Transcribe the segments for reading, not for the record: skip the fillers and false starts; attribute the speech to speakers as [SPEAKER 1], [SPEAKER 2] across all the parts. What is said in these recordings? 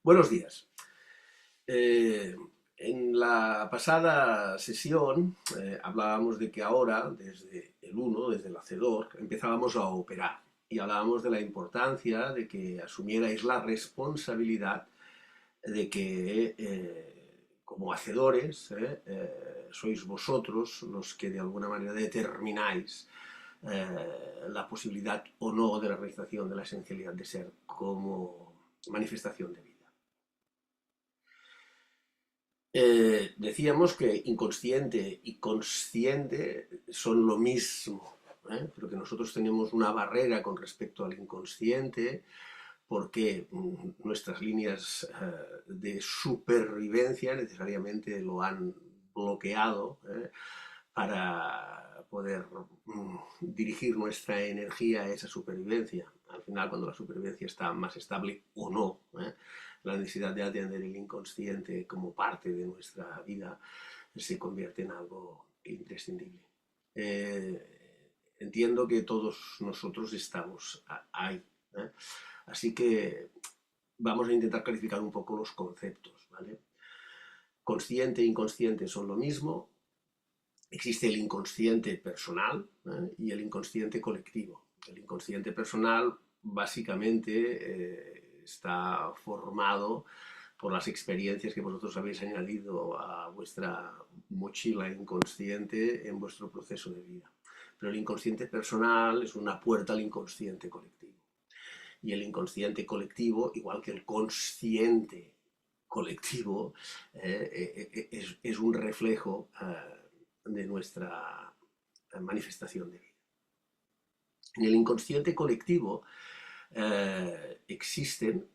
[SPEAKER 1] Buenos días. En la pasada sesión hablábamos de que ahora, desde el uno, desde el hacedor, empezábamos a operar y hablábamos de la importancia de que asumierais la responsabilidad de que como hacedores sois vosotros los que de alguna manera determináis la posibilidad o no de la realización de la esencialidad de ser como manifestación de vida. Decíamos que inconsciente y consciente son lo mismo, pero que nosotros tenemos una barrera con respecto al inconsciente porque nuestras líneas de supervivencia necesariamente lo han bloqueado para poder dirigir nuestra energía a esa supervivencia. Al final, cuando la supervivencia está más estable o no, la necesidad de atender el inconsciente como parte de nuestra vida se convierte en algo imprescindible. Entiendo que todos nosotros estamos ahí. Así que vamos a intentar clarificar un poco los conceptos, ¿vale? Consciente e inconsciente son lo mismo. Existe el inconsciente personal y el inconsciente colectivo. El inconsciente personal básicamente está formado por las experiencias que vosotros habéis añadido a vuestra mochila inconsciente en vuestro proceso de vida. Pero el inconsciente personal es una puerta al inconsciente colectivo. Y el inconsciente colectivo, igual que el consciente colectivo, es un reflejo de nuestra manifestación de vida. En el inconsciente colectivo existen,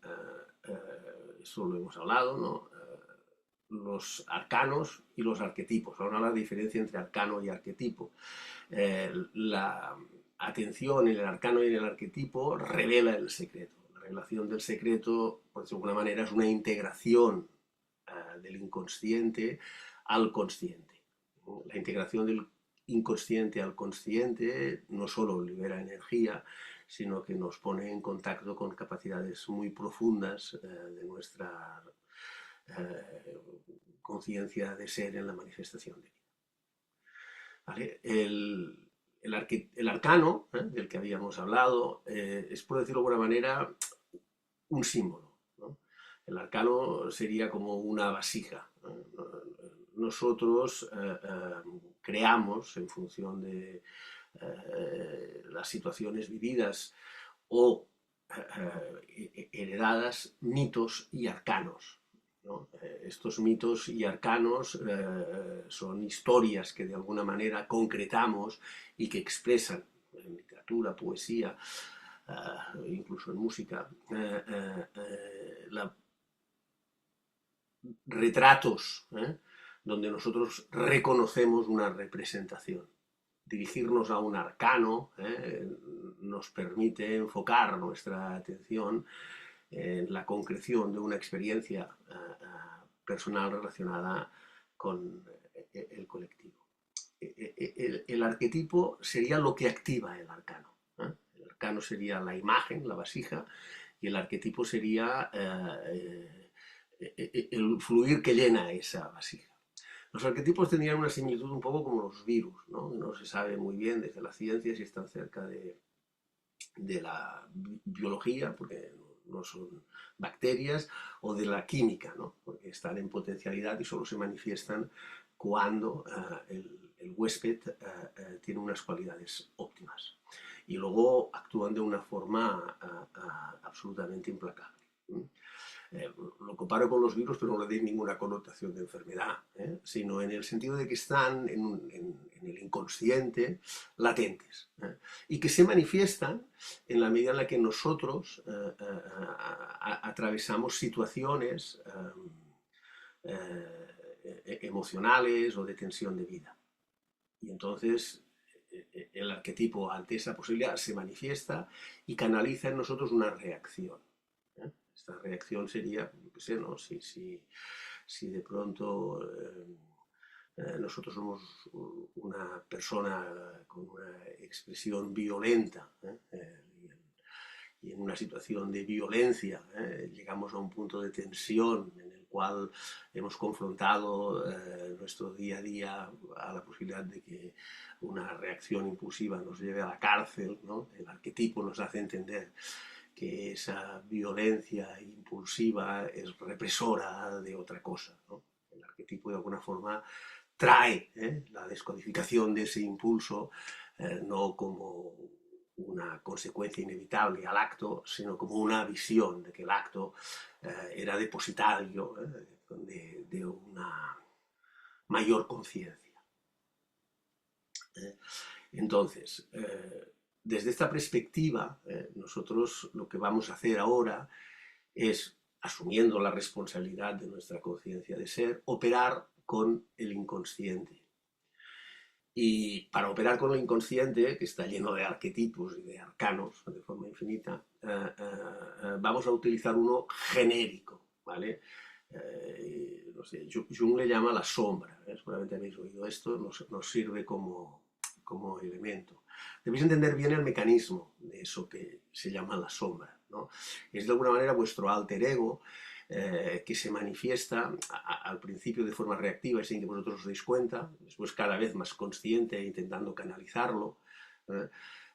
[SPEAKER 1] eso lo hemos hablado, ¿no? Los arcanos y los arquetipos. Ahora la diferencia entre arcano y arquetipo. La atención en el arcano y en el arquetipo revela el secreto. La revelación del secreto, por decirlo de alguna manera, es una integración del inconsciente al consciente. La integración del inconsciente al consciente no solo libera energía, sino que nos pone en contacto con capacidades muy profundas de nuestra conciencia de ser en la manifestación de vida. ¿Vale? El arcano, del que habíamos hablado, es, por decirlo de alguna manera, un símbolo, ¿no? El arcano sería como una vasija. Nosotros creamos en función de las situaciones vividas o heredadas mitos y arcanos, ¿no? Estos mitos y arcanos son historias que de alguna manera concretamos y que expresan en literatura, poesía, incluso en música, retratos donde nosotros reconocemos una representación. Dirigirnos a un arcano nos permite enfocar nuestra atención en la concreción de una experiencia personal relacionada con el colectivo. El arquetipo sería lo que activa el arcano. El arcano sería la imagen, la vasija, y el arquetipo sería el fluir que llena esa vasija. Los arquetipos tendrían una similitud un poco como los virus, ¿no? No se sabe muy bien desde la ciencia si están cerca de la biología, porque no son bacterias, o de la química, ¿no? Porque están en potencialidad y solo se manifiestan cuando el huésped tiene unas cualidades óptimas. Y luego actúan de una forma absolutamente implacable. Lo comparo con los virus, pero no le doy ninguna connotación de enfermedad, sino en el sentido de que están en el inconsciente latentes y que se manifiestan en la medida en la que nosotros atravesamos situaciones emocionales o de tensión de vida. Y entonces el arquetipo ante esa posibilidad se manifiesta y canaliza en nosotros una reacción. Esta reacción sería, no sé, ¿no? Si de pronto nosotros somos una persona con una expresión violenta y en una situación de violencia, llegamos a un punto de tensión en el cual hemos confrontado nuestro día a día a la posibilidad de que una reacción impulsiva nos lleve a la cárcel, ¿no? El arquetipo nos hace entender que esa violencia impulsiva es represora de otra cosa, ¿no? El arquetipo de alguna forma trae la descodificación de ese impulso, no como una consecuencia inevitable al acto, sino como una visión de que el acto era depositario de una mayor conciencia. Entonces, desde esta perspectiva, nosotros lo que vamos a hacer ahora es, asumiendo la responsabilidad de nuestra conciencia de ser, operar con el inconsciente. Y para operar con lo inconsciente, que está lleno de arquetipos y de arcanos de forma infinita, vamos a utilizar uno genérico, ¿vale? No sé, Jung le llama la sombra, seguramente habéis oído esto, nos sirve como elemento. Debéis entender bien el mecanismo de eso que se llama la sombra, ¿no? Es de alguna manera vuestro alter ego, que se manifiesta al principio de forma reactiva y sin que vosotros os deis cuenta, después cada vez más consciente e intentando canalizarlo, pero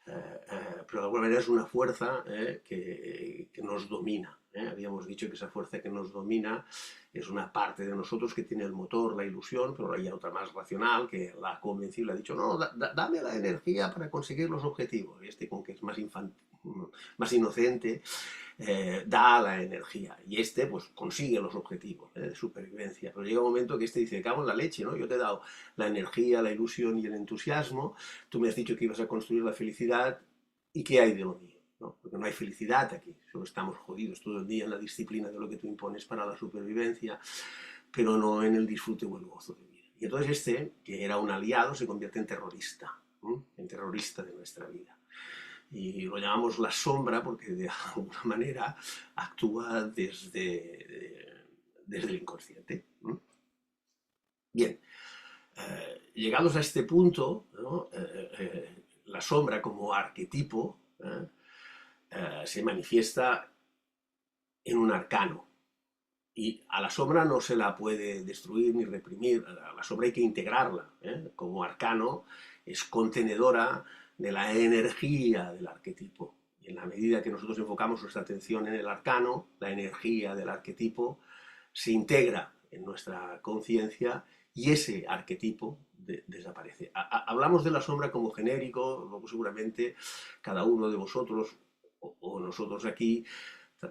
[SPEAKER 1] de alguna manera es una fuerza que nos domina. Habíamos dicho que esa fuerza que nos domina es una parte de nosotros que tiene el motor, la ilusión, pero hay otra más racional que la ha convencido y le ha dicho, no, dame la energía para conseguir los objetivos. Y este, con que es más más inocente, da la energía. Y este, pues, consigue los objetivos de supervivencia. Pero llega un momento que este dice, cago en la leche, ¿no? Yo te he dado la energía, la ilusión y el entusiasmo, tú me has dicho que ibas a construir la felicidad, ¿y qué hay de lo mío? ¿No? Porque no hay felicidad aquí, solo estamos jodidos todo el día en la disciplina de lo que tú impones para la supervivencia, pero no en el disfrute o el gozo de vida. Y entonces este, que era un aliado, se convierte en terrorista de nuestra vida. Y lo llamamos la sombra porque de alguna manera actúa desde el inconsciente. Bien, llegados a este punto, ¿no? La sombra como arquetipo se manifiesta en un arcano. Y a la sombra no se la puede destruir ni reprimir, a la sombra hay que integrarla. Como arcano es contenedora de la energía del arquetipo. Y en la medida que nosotros enfocamos nuestra atención en el arcano, la energía del arquetipo se integra en nuestra conciencia y ese arquetipo desaparece. Hablamos de la sombra como genérico, luego seguramente cada uno de vosotros o nosotros aquí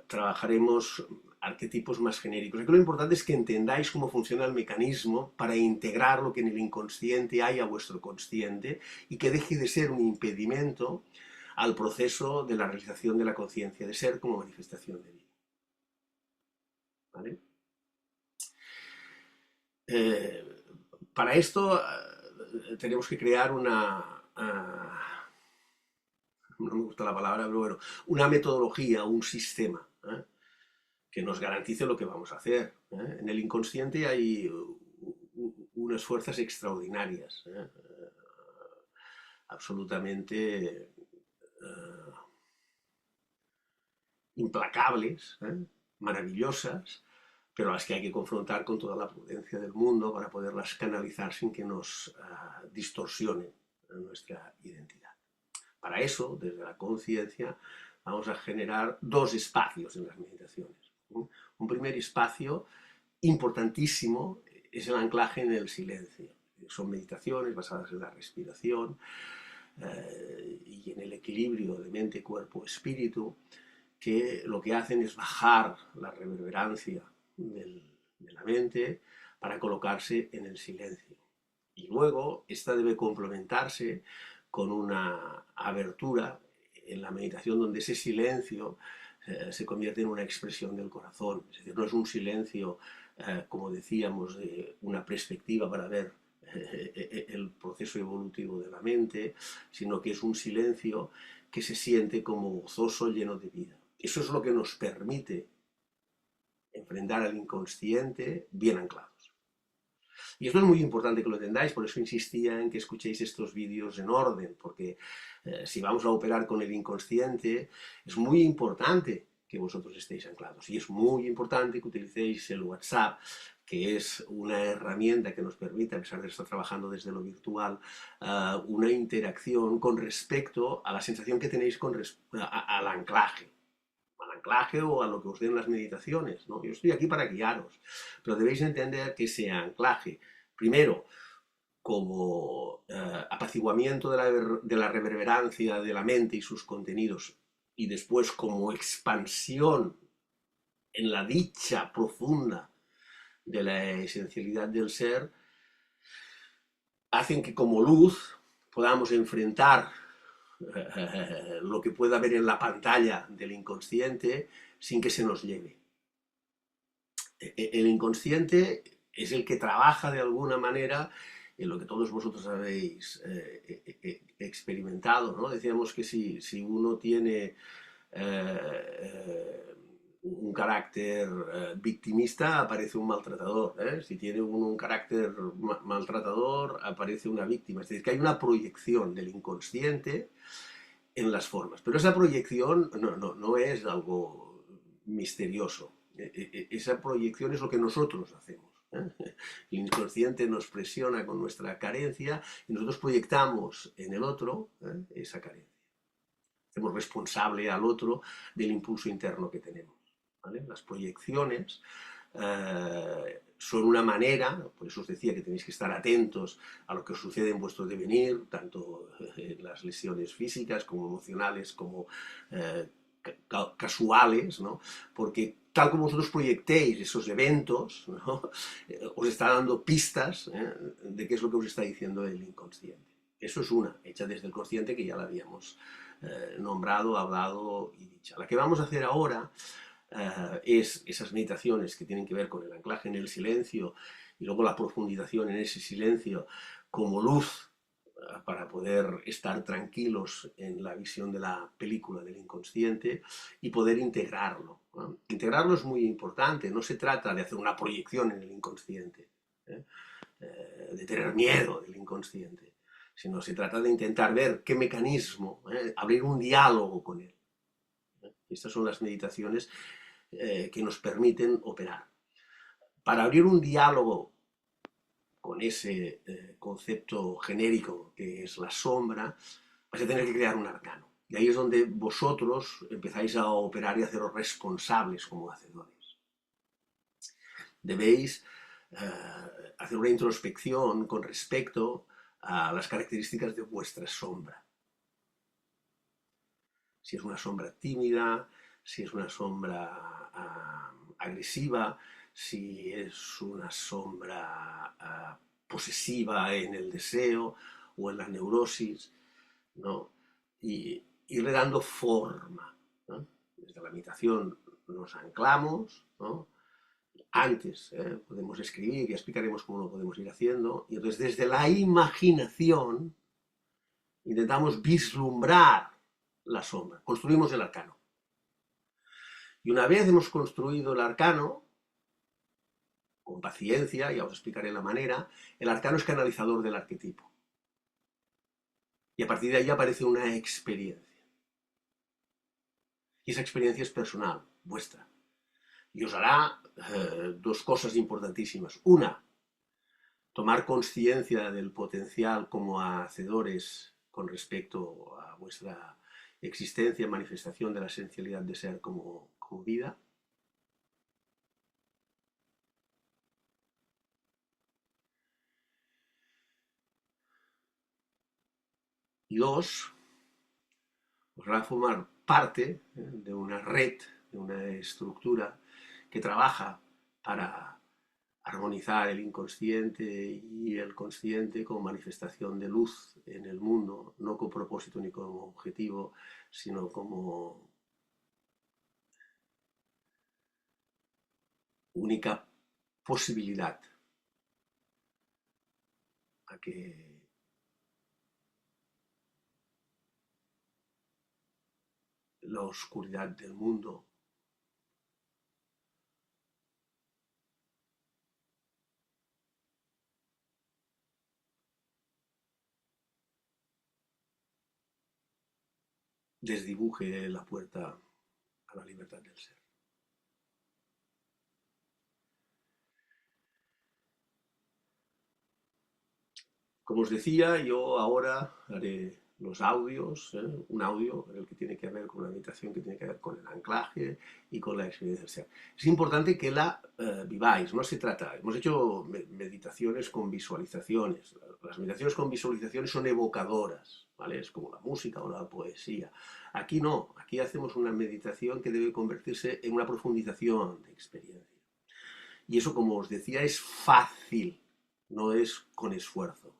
[SPEAKER 1] trabajaremos arquetipos más genéricos. Aquí lo importante es que entendáis cómo funciona el mecanismo para integrar lo que en el inconsciente hay a vuestro consciente y que deje de ser un impedimento al proceso de la realización de la conciencia de ser como manifestación de vida. ¿Vale? Para esto tenemos que crear una... no me gusta la palabra, pero bueno, una metodología, un sistema que nos garantice lo que vamos a hacer. En el inconsciente hay unas fuerzas extraordinarias, absolutamente implacables, maravillosas, pero a las que hay que confrontar con toda la prudencia del mundo para poderlas canalizar sin que nos distorsionen nuestra identidad. Para eso, desde la conciencia, vamos a generar dos espacios en las meditaciones. Un primer espacio importantísimo es el anclaje en el silencio. Son meditaciones basadas en la respiración y en el equilibrio de mente, cuerpo, espíritu, que lo que hacen es bajar la reverberancia de la mente para colocarse en el silencio. Y luego esta debe complementarse con una abertura en la meditación donde ese silencio se convierte en una expresión del corazón. Es decir, no es un silencio, como decíamos, de una perspectiva para ver el proceso evolutivo de la mente, sino que es un silencio que se siente como gozoso, lleno de vida. Eso es lo que nos permite enfrentar al inconsciente bien anclados. Y esto es muy importante que lo entendáis, por eso insistía en que escuchéis estos vídeos en orden, porque si vamos a operar con el inconsciente, es muy importante que vosotros estéis anclados. Y es muy importante que utilicéis el WhatsApp, que es una herramienta que nos permite, a pesar de estar trabajando desde lo virtual, una interacción con respecto a la sensación que tenéis al anclaje o a lo que os den las meditaciones, ¿no? Yo estoy aquí para guiaros, pero debéis entender que ese anclaje, primero, como apaciguamiento de la reverberancia de la mente y sus contenidos, y después como expansión en la dicha profunda de la esencialidad del ser, hacen que como luz podamos enfrentar lo que pueda haber en la pantalla del inconsciente sin que se nos lleve. El inconsciente es el que trabaja de alguna manera en lo que todos vosotros habéis experimentado, ¿no? Decíamos que si uno tiene un carácter victimista, aparece un maltratador. Si tiene uno un carácter maltratador, aparece una víctima. Es decir, que hay una proyección del inconsciente en las formas. Pero esa proyección no es algo misterioso. Esa proyección es lo que nosotros hacemos. El inconsciente nos presiona con nuestra carencia y nosotros proyectamos en el otro esa carencia. Hacemos responsable al otro del impulso interno que tenemos. ¿Vale? Las proyecciones son una manera, por eso os decía que tenéis que estar atentos a lo que os sucede en vuestro devenir, tanto en las lesiones físicas como emocionales, como casuales, ¿no? Porque tal como vosotros proyectéis esos eventos, ¿no? Os está dando pistas de qué es lo que os está diciendo el inconsciente. Eso es una, hecha desde el consciente, que ya la habíamos nombrado, hablado y dicha. La que vamos a hacer ahora es esas meditaciones que tienen que ver con el anclaje en el silencio y luego la profundización en ese silencio como luz para poder estar tranquilos en la visión de la película del inconsciente y poder integrarlo, ¿no? Integrarlo es muy importante, no se trata de hacer una proyección en el inconsciente, de tener miedo del inconsciente, sino se trata de intentar ver qué mecanismo, abrir un diálogo con él. Estas son las meditaciones que nos permiten operar. Para abrir un diálogo con ese concepto genérico que es la sombra, vais a tener que crear un arcano. Y ahí es donde vosotros empezáis a operar y a haceros responsables como hacedores. Debéis hacer una introspección con respecto a las características de vuestra sombra. Si es una sombra tímida, si es una sombra agresiva, si es una sombra posesiva en el deseo o en la neurosis, ¿no? Y irle dando forma, ¿no? Desde la meditación nos anclamos, ¿no? Antes podemos escribir, ya explicaremos cómo lo podemos ir haciendo, y entonces desde la imaginación intentamos vislumbrar la sombra, construimos el arcano. Y una vez hemos construido el arcano, con paciencia, ya os explicaré la manera, el arcano es canalizador del arquetipo. Y a partir de ahí aparece una experiencia. Y esa experiencia es personal, vuestra. Y os hará dos cosas importantísimas. Una, tomar conciencia del potencial como hacedores con respecto a vuestra existencia, manifestación de la esencialidad de ser como vida. Y dos, os van a formar parte de una red, de una estructura que trabaja para armonizar el inconsciente y el consciente como manifestación de luz en el mundo, no con propósito ni como objetivo, sino como única posibilidad a que la oscuridad del mundo desdibuje la puerta a la libertad del ser. Como os decía, yo ahora haré los audios, un audio en el que tiene que ver con una meditación que tiene que ver con el anclaje y con la experiencia del ser. Es importante que la viváis, no se trata, hemos hecho meditaciones con visualizaciones, las meditaciones con visualizaciones son evocadoras, ¿vale? Es como la música o la poesía. Aquí no, aquí hacemos una meditación que debe convertirse en una profundización de experiencia. Y eso, como os decía, es fácil, no es con esfuerzo.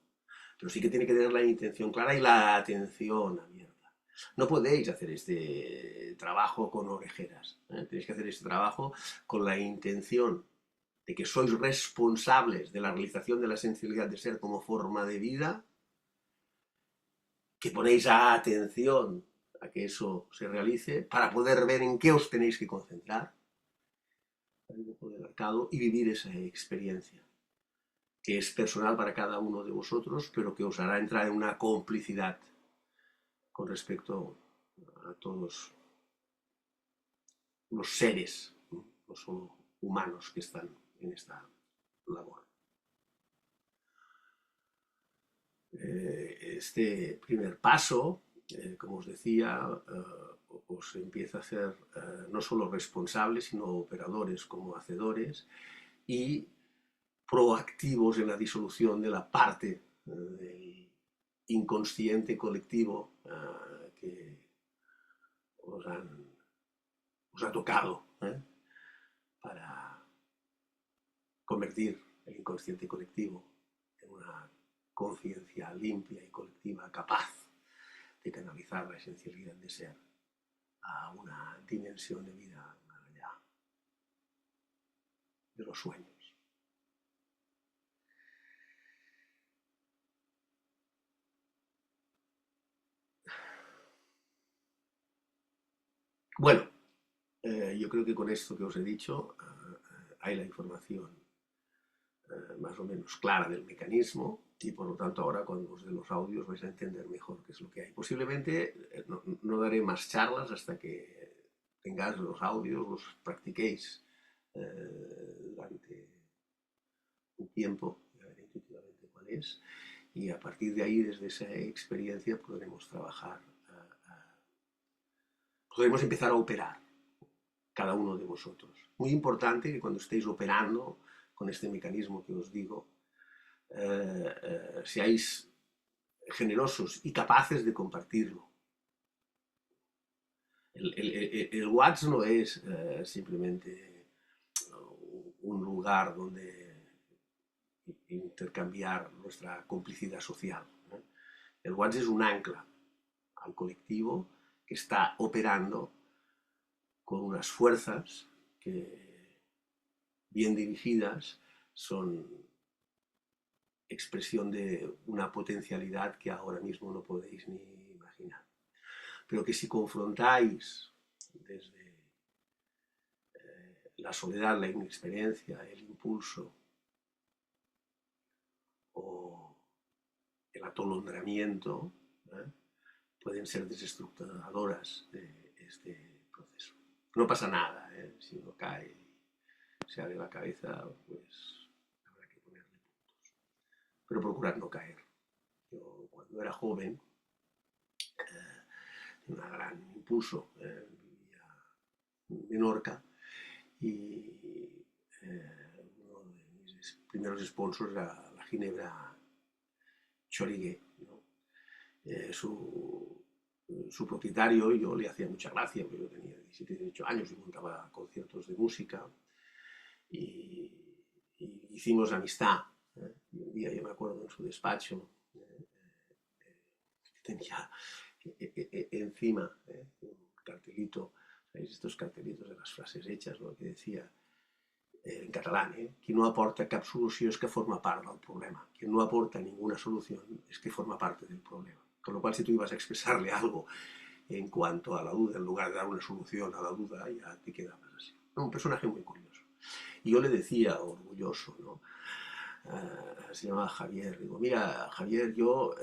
[SPEAKER 1] Pero sí que tiene que tener la intención clara y la atención abierta. No podéis hacer este trabajo con orejeras. Tenéis que hacer este trabajo con la intención de que sois responsables de la realización de la esencialidad de ser como forma de vida, que ponéis atención a que eso se realice para poder ver en qué os tenéis que concentrar y vivir esa experiencia que es personal para cada uno de vosotros, pero que os hará entrar en una complicidad con respecto a todos los seres, no solo humanos, que están en esta labor. Este primer paso, como os decía, os empieza a hacer no solo responsables, sino operadores como hacedores y proactivos en la disolución de la parte del inconsciente colectivo que os ha tocado para convertir el inconsciente colectivo en una conciencia limpia y colectiva capaz de canalizar la esencialidad de ser a una dimensión de vida más allá de los sueños. Bueno, yo creo que con esto que os he dicho hay la información más o menos clara del mecanismo y por lo tanto ahora cuando os dé los audios vais a entender mejor qué es lo que hay. Posiblemente no daré más charlas hasta que tengáis los audios, los practiquéis durante un tiempo, ya veré intuitivamente cuál es, y a partir de ahí, desde esa experiencia, podremos trabajar, podremos empezar a operar cada uno de vosotros. Muy importante que cuando estéis operando con este mecanismo que os digo, seáis generosos y capaces de compartirlo. El WhatsApp no es simplemente un lugar donde intercambiar nuestra complicidad social. El WhatsApp es un ancla al colectivo que está operando con unas fuerzas que, bien dirigidas, son expresión de una potencialidad que ahora mismo no podéis ni imaginar. Pero que si confrontáis desde la soledad, la inexperiencia, el impulso o el atolondramiento, pueden ser desestructuradoras de este proceso. No pasa nada, si uno cae y se abre la cabeza, pues habrá que ponerle puntos. Pero procurar no caer. Yo cuando era joven, tenía un gran impulso, vivía en Menorca y uno de mis primeros sponsors era la Ginebra Chorigué, ¿no? Su propietario, yo le hacía mucha gracia, porque yo tenía 17, 18 años y montaba conciertos de música y hicimos amistad. Y un día yo me acuerdo en su despacho, tenía encima un cartelito, ¿sabéis? Estos cartelitos de las frases hechas, ¿no? Que decía en catalán, qui no aporta cap solució és que forma part del problema, quien no aporta ninguna solución es que forma parte del problema. Con lo cual, si tú ibas a expresarle algo en cuanto a la duda, en lugar de dar una solución a la duda, ya te quedabas así. Un personaje muy curioso. Y yo le decía, orgulloso, ¿no? Se llamaba Javier. Digo, mira, Javier, yo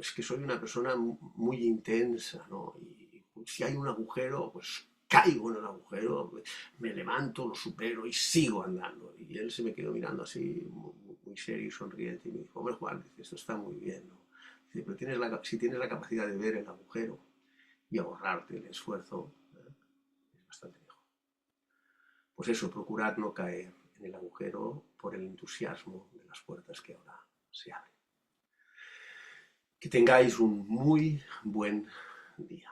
[SPEAKER 1] es que soy una persona muy intensa, ¿no? Y Si hay un agujero, pues caigo en el agujero, me levanto, lo supero y sigo andando. Y él se me quedó mirando así, muy serio y sonriente, y me dijo, hombre Juan, dice, esto está muy bien, ¿no? Dice, pero si tienes la capacidad de ver el agujero y ahorrarte el esfuerzo, es bastante mejor. Pues eso, procurad no caer en el agujero por el entusiasmo de las puertas que ahora se abren. Que tengáis un muy buen día.